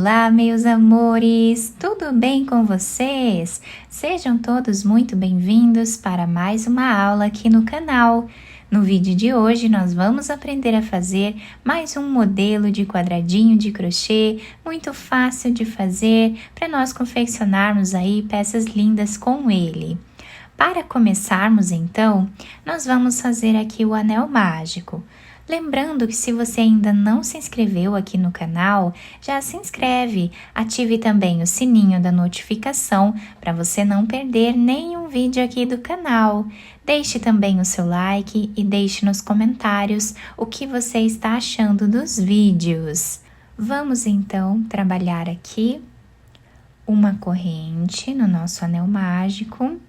Olá, meus amores! Tudo bem com vocês? Sejam todos muito bem-vindos para mais uma aula aqui no canal. No vídeo de hoje, nós vamos aprender a fazer mais um modelo de quadradinho de crochê, muito fácil de fazer, para nós confeccionarmos aí peças lindas com ele. Para começarmos, então, nós vamos fazer aqui o anel mágico. Lembrando que se você ainda não se inscreveu aqui no canal, já se inscreve, ative também o sininho da notificação para você não perder nenhum vídeo aqui do canal. Deixe também o seu like e deixe nos comentários o que você está achando dos vídeos. Vamos então trabalhar aqui uma corrente no nosso anel mágico,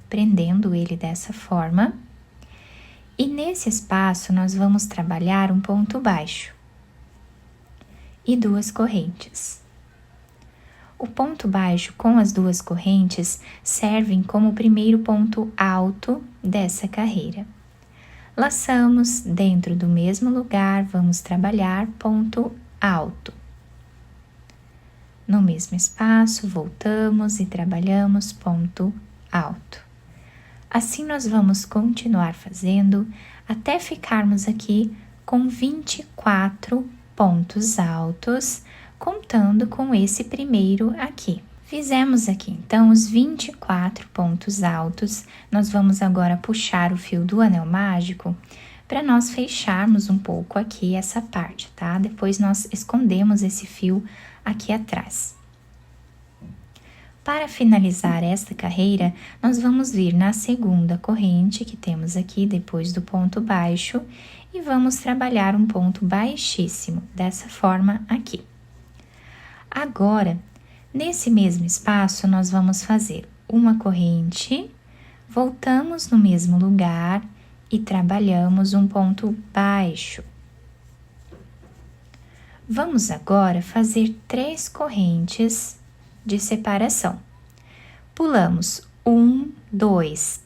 prendendo ele dessa forma. E nesse espaço, nós vamos trabalhar um ponto baixo e duas correntes. O ponto baixo com as duas correntes servem como o primeiro ponto alto dessa carreira. Laçamos dentro do mesmo lugar, vamos trabalhar ponto alto. No mesmo espaço, voltamos e trabalhamos ponto alto. Assim, nós vamos continuar fazendo até ficarmos aqui com 24 pontos altos, contando com esse primeiro aqui. Fizemos aqui, então, os 24 pontos altos. Nós vamos agora puxar o fio do anel mágico para nós fecharmos um pouco aqui essa parte, tá? Depois, nós escondemos esse fio aqui atrás. Para finalizar esta carreira, nós vamos vir na segunda corrente que temos aqui depois do ponto baixo e vamos trabalhar um ponto baixíssimo, dessa forma aqui. Agora, nesse mesmo espaço, nós vamos fazer uma corrente, voltamos no mesmo lugar e trabalhamos um ponto baixo. Vamos agora fazer 3 correntes de separação. Pulamos 1, 2.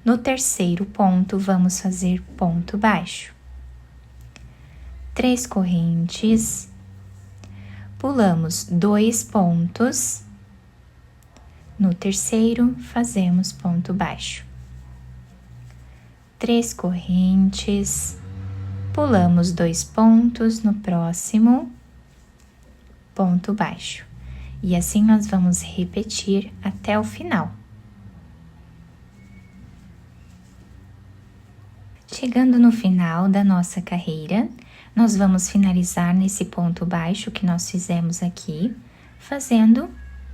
No terceiro ponto, vamos fazer ponto baixo. 3 correntes. Pulamos 2 pontos. No terceiro, fazemos ponto baixo. 3 correntes. Pulamos 2 pontos no próximo, ponto baixo. E assim nós vamos repetir até o final. Chegando no final da nossa carreira, nós vamos finalizar nesse ponto baixo que nós fizemos aqui, fazendo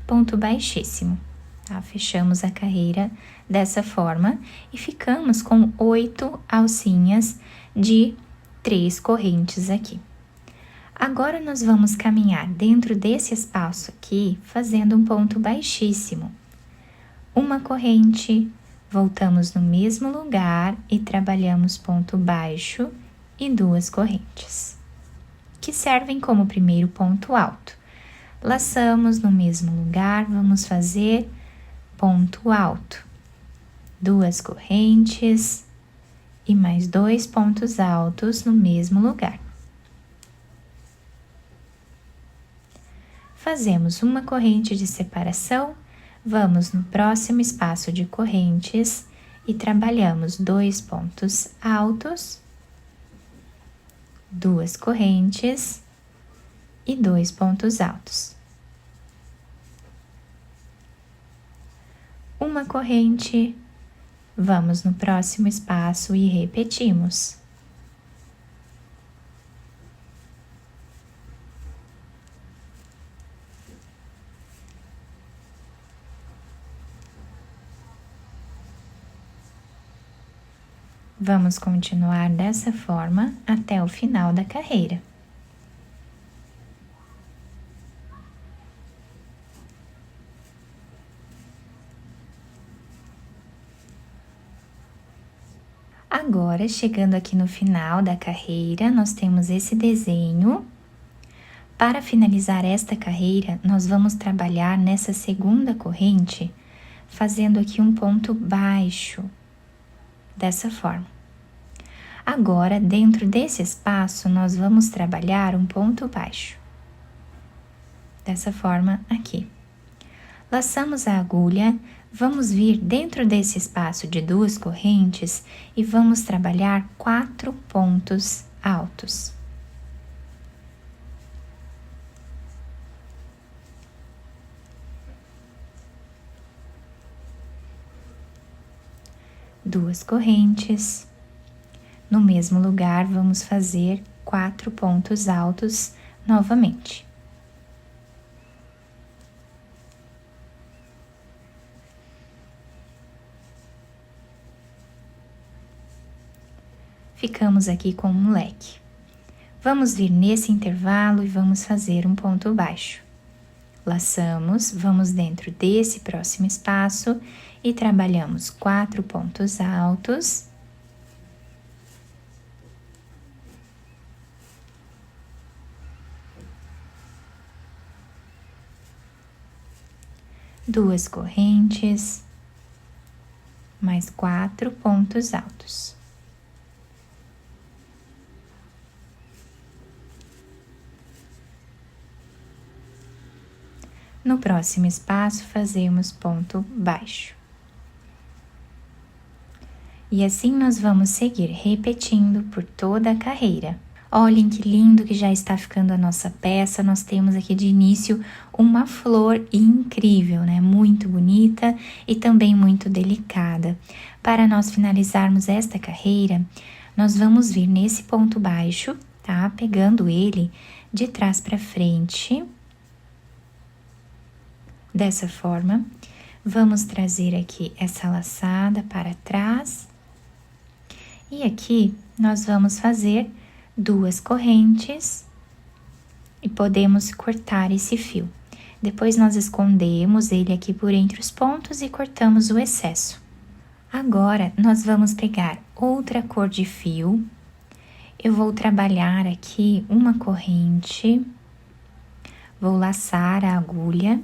ponto baixíssimo, tá? Fechamos a carreira dessa forma e ficamos com 8 alcinhas de 3 correntes aqui. Agora, nós vamos caminhar dentro desse espaço aqui, fazendo um ponto baixíssimo. Uma corrente, voltamos no mesmo lugar e trabalhamos ponto baixo e 2 correntes, que servem como primeiro ponto alto. Laçamos no mesmo lugar, vamos fazer ponto alto. 2 correntes e mais 2 pontos altos no mesmo lugar. Fazemos uma corrente de separação, vamos no próximo espaço de correntes e trabalhamos 2 pontos altos, 2 correntes e 2 pontos altos. Uma corrente, vamos no próximo espaço e repetimos. Vamos continuar dessa forma até o final da carreira. Agora, chegando aqui no final da carreira, nós temos esse desenho. Para finalizar esta carreira, nós vamos trabalhar nessa segunda corrente, fazendo aqui um ponto baixo, dessa forma. Agora, dentro desse espaço, nós vamos trabalhar um ponto baixo. Dessa forma aqui. Laçamos a agulha, vamos vir dentro desse espaço de 2 correntes e vamos trabalhar 4 pontos altos. Duas correntes. No mesmo lugar, vamos fazer 4 pontos altos novamente. Ficamos aqui com um leque. Vamos vir nesse intervalo e vamos fazer um ponto baixo. Laçamos, vamos dentro desse próximo espaço e trabalhamos 4 pontos altos. Duas correntes, mais 4 pontos altos. No próximo espaço, fazemos ponto baixo. E assim nós vamos seguir repetindo por toda a carreira. Olhem que lindo que já está ficando a nossa peça. Nós temos aqui de início uma flor incrível, né? Muito bonita e também muito delicada. Para nós finalizarmos esta carreira, nós vamos vir nesse ponto baixo, tá? Pegando ele de trás para frente. Dessa forma, vamos trazer aqui essa laçada para trás. E aqui nós vamos fazer 2 correntes e podemos cortar esse fio. Depois nós escondemos ele aqui por entre os pontos e cortamos o excesso. Agora, nós vamos pegar outra cor de fio. Eu vou trabalhar aqui uma corrente, vou laçar a agulha.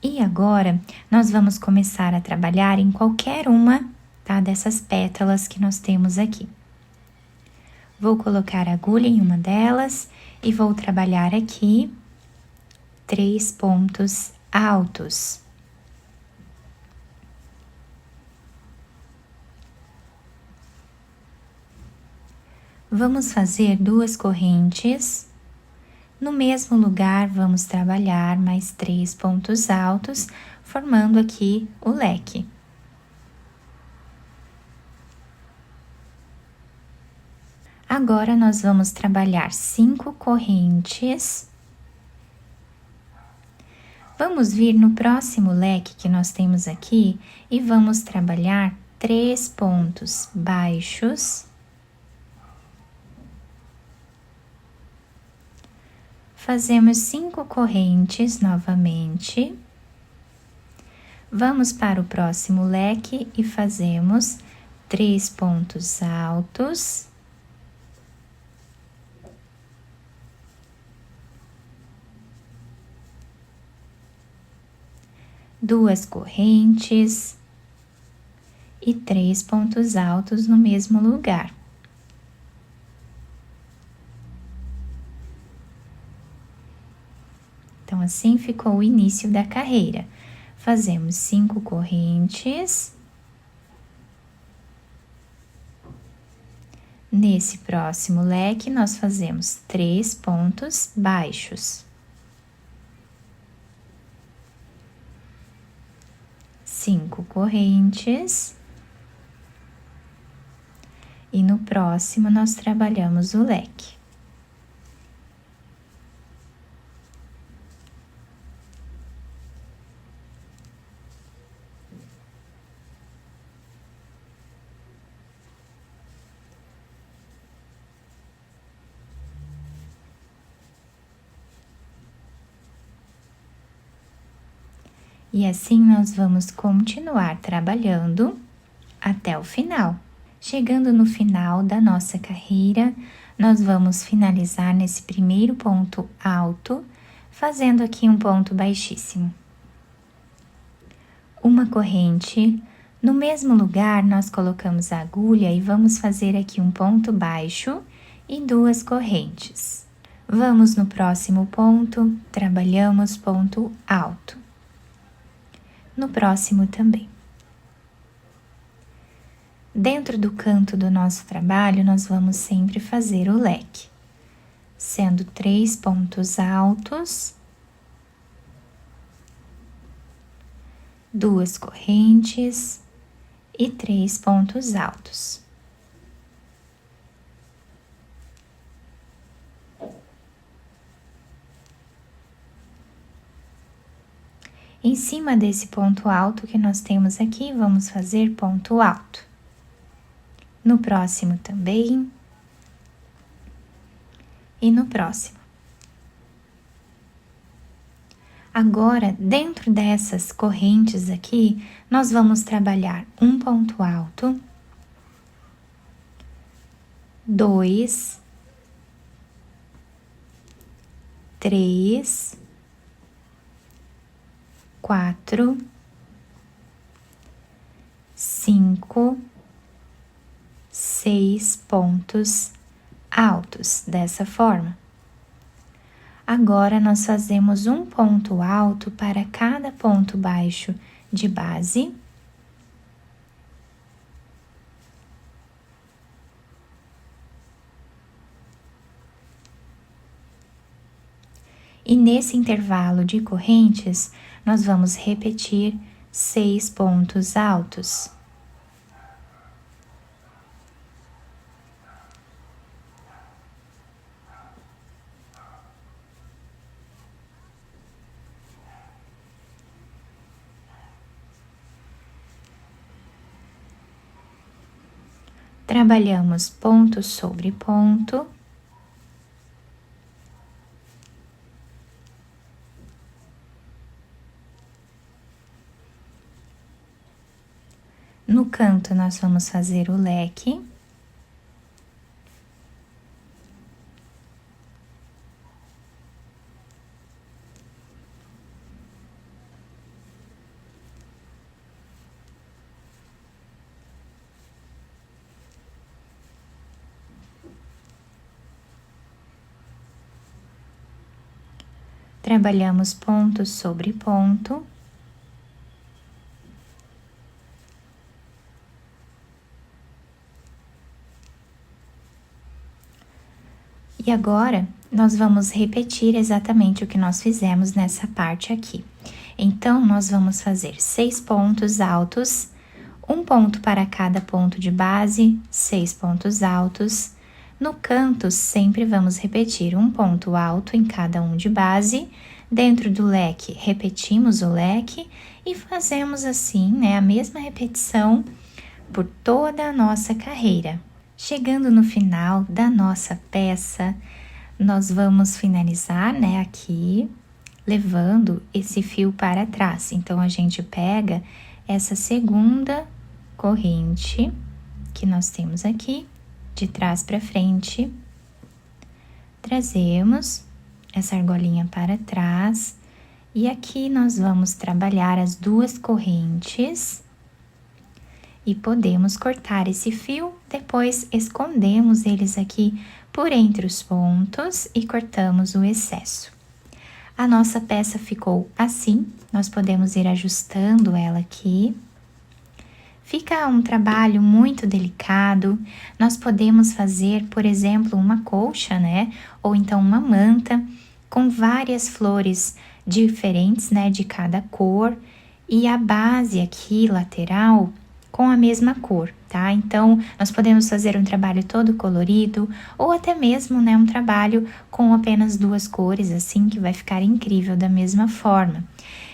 E agora, nós vamos começar a trabalhar em qualquer uma, tá, dessas pétalas que nós temos aqui. Vou colocar a agulha em uma delas e vou trabalhar aqui 3 pontos altos. Vamos fazer 2 correntes. No mesmo lugar, vamos trabalhar mais 3 pontos altos, formando aqui o leque. Agora, nós vamos trabalhar 5 correntes. Vamos vir no próximo leque que nós temos aqui e vamos trabalhar 3 pontos baixos. Fazemos 5 correntes novamente. Vamos para o próximo leque e fazemos 3 pontos altos. Duas correntes e 3 pontos altos no mesmo lugar. Então, assim ficou o início da carreira. Fazemos 5 correntes. Nesse próximo leque, nós fazemos 3 pontos baixos. 5 correntes. E no próximo, nós trabalhamos o leque. E assim nós vamos continuar trabalhando até o final. Chegando no final da nossa carreira, nós vamos finalizar nesse primeiro ponto alto, fazendo aqui um ponto baixíssimo. Uma corrente, No mesmo lugar, nós colocamos a agulha e vamos fazer aqui um ponto baixo e 2 correntes. Vamos no próximo ponto, trabalhamos ponto alto. No próximo também. Dentro do canto do nosso trabalho, nós vamos sempre fazer o leque, sendo 3 pontos altos, 2 correntes e 3 pontos altos. Em cima desse ponto alto que nós temos aqui, vamos fazer ponto alto. No próximo também. E no próximo. Agora, dentro dessas correntes aqui, nós vamos trabalhar um ponto alto, 2, 3, 4, 5, 6 pontos altos, dessa forma. Agora, nós fazemos um ponto alto para cada ponto baixo de base. E nesse intervalo de correntes, nós vamos repetir 6 pontos altos. Trabalhamos ponto sobre ponto. No canto, nós vamos fazer o leque. Trabalhamos ponto sobre ponto. E agora, nós vamos repetir exatamente o que nós fizemos nessa parte aqui. Então, nós vamos fazer 6 pontos altos, um ponto para cada ponto de base, 6 pontos altos. No canto, sempre vamos repetir um ponto alto em cada um de base. Dentro do leque, repetimos o leque e fazemos assim, né, a mesma repetição por toda a nossa carreira. Chegando no final da nossa peça, nós vamos finalizar, né, aqui, levando esse fio para trás. Então, a gente pega essa segunda corrente que nós temos aqui, de trás para frente, trazemos essa argolinha para trás e aqui nós vamos trabalhar as 2 correntes e podemos cortar esse fio, depois escondemos eles aqui por entre os pontos e cortamos o excesso. A nossa peça ficou assim, nós podemos ir ajustando ela aqui. Fica um trabalho muito delicado, nós podemos fazer, por exemplo, uma colcha, né? Ou então uma manta com várias flores diferentes, né? De cada cor e a base aqui, lateral, com a mesma cor, tá? Então, nós podemos fazer um trabalho todo colorido ou até mesmo, né? Um trabalho com apenas 2 cores, assim, que vai ficar incrível da mesma forma.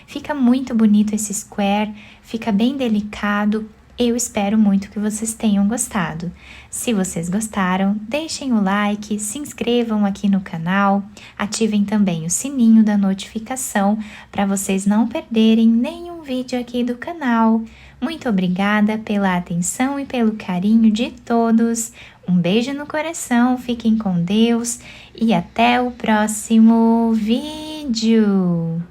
Fica muito bonito esse square, fica bem delicado. Eu espero muito que vocês tenham gostado. Se vocês gostaram, deixem o like, se inscrevam aqui no canal, ativem também o sininho da notificação para vocês não perderem nenhum vídeo aqui do canal. Muito obrigada pela atenção e pelo carinho de todos. Um beijo no coração, fiquem com Deus e até o próximo vídeo.